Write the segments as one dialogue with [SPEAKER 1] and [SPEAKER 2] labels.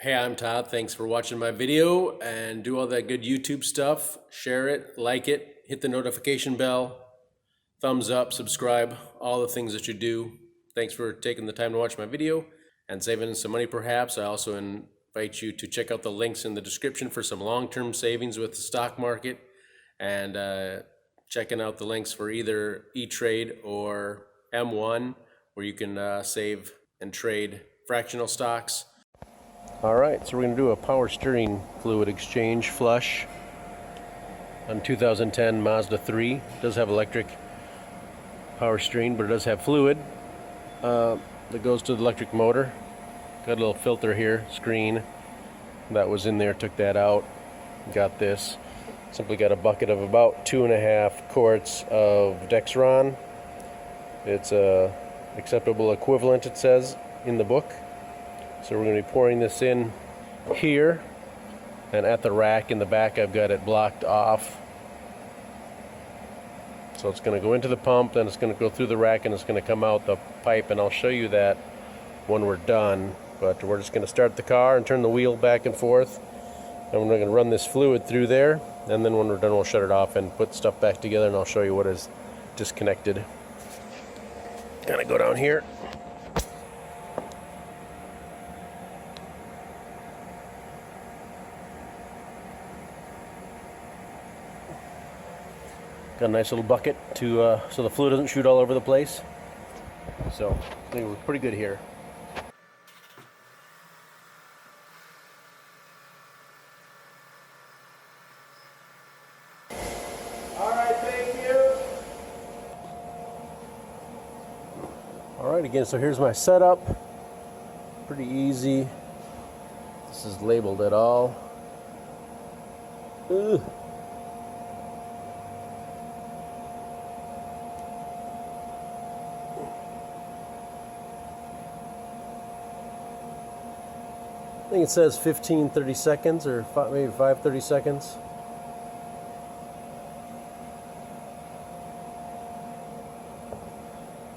[SPEAKER 1] Hey, I'm Todd. Thanks for watching my video, and do all that good YouTube stuff. Share it, like it, hit the notification bell, thumbs up, subscribe, all the things that you do. Thanks for taking the time to watch my video and saving some money perhaps. I also invite you to check out the links in the description for some long-term savings with the stock market, and checking out the links for either E-Trade or M1, where you can save and trade fractional stocks. All right, so we're going to do a power steering fluid exchange flush on 2010 Mazda 3. It does have electric power steering, but it does have fluid that goes to the electric motor. Got a little filter here, screen, that was in there, took that out. Got this. Simply got a bucket of about 2.5 quarts of Dexron. It's a acceptable equivalent, it says in the book. So we're going to be pouring this in here, and at the rack in the back I've got it blocked off. So it's going to go into the pump, then it's going to go through the rack, and it's going to come out the pipe, and I'll show you that when we're done. But we're just going to start the car and turn the wheel back and forth, and we're going to run this fluid through there, and then when we're done we'll shut it off and put stuff back together, and I'll show you what is disconnected. Kind of go down here. Got a nice little bucket to so the fluid doesn't shoot all over the place. So I think we're pretty good here.
[SPEAKER 2] All right, thank you.
[SPEAKER 1] All right, again, so here's my setup. Pretty easy. This is labeled at all. Ugh. I think it says 15-30 seconds, or maybe 5-30 seconds.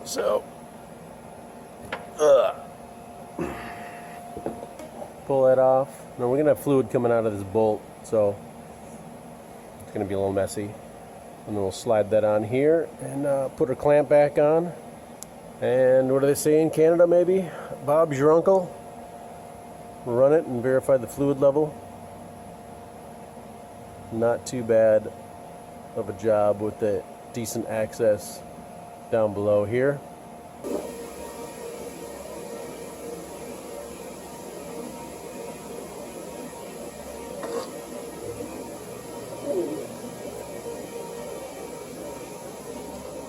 [SPEAKER 1] So, pull that off. Now we're gonna have fluid coming out of this bolt, so it's gonna be a little messy. And then we'll slide that on here and put our clamp back on. And what do they say in Canada? Maybe Bob's your uncle. Run it and verify the fluid level. Not too bad of a job with the decent access down below here.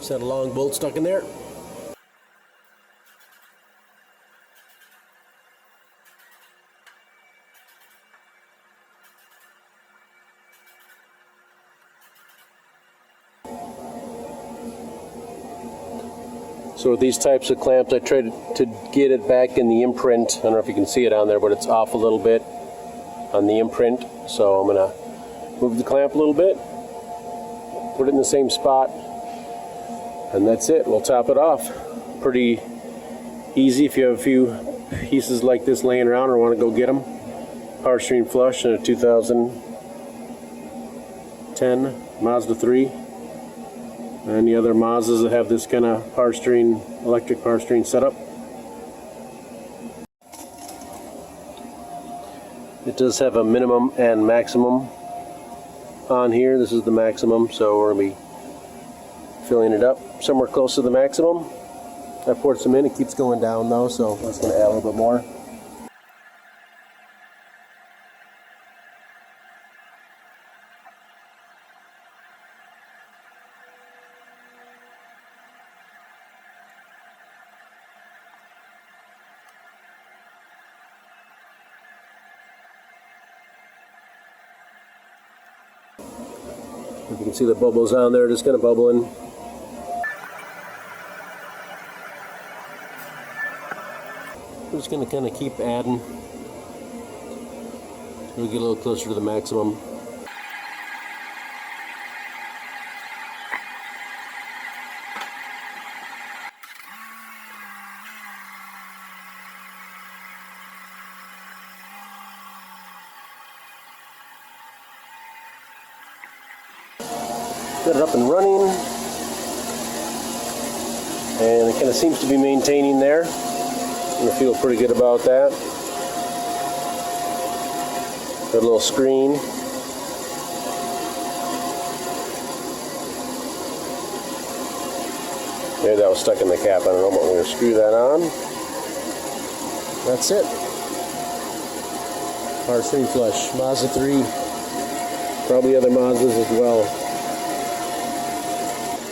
[SPEAKER 1] Set a long bolt stuck in there. So with these types of clamps, I try to get it back in the imprint. I don't know if you can see it on there, but it's off a little bit on the imprint. So I'm going to move the clamp a little bit, put it in the same spot, and that's it. We'll top it off. Pretty easy if you have a few pieces like this laying around or want to go get them. Power steering flush in a 2010 Mazda 3. Any other Mazdas that have this kind of power steering, electric power steering setup. It does have a minimum and maximum on here. This is the maximum, so we're going to be filling it up somewhere close to the maximum. I poured some in. It keeps going down though, so I'm just going to add a little bit more. If you can see the bubbles on there, just kind of bubbling. I'm just going to kind of keep adding. We'll get a little closer to the maximum. Got it up and running. And it kind of seems to be maintaining there. I feel pretty good about that. Got a little screen. Maybe that was stuck in the cap. I don't know, but we're going to screw that on. That's it. Power steering flush. Mazda 3. Probably other Mazdas as well.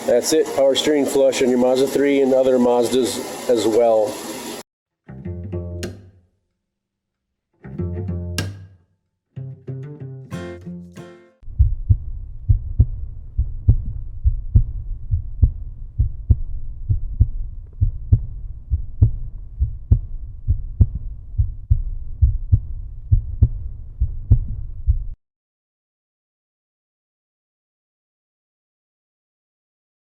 [SPEAKER 1] That's it. Power steering flush on your Mazda 3 and other Mazdas as well.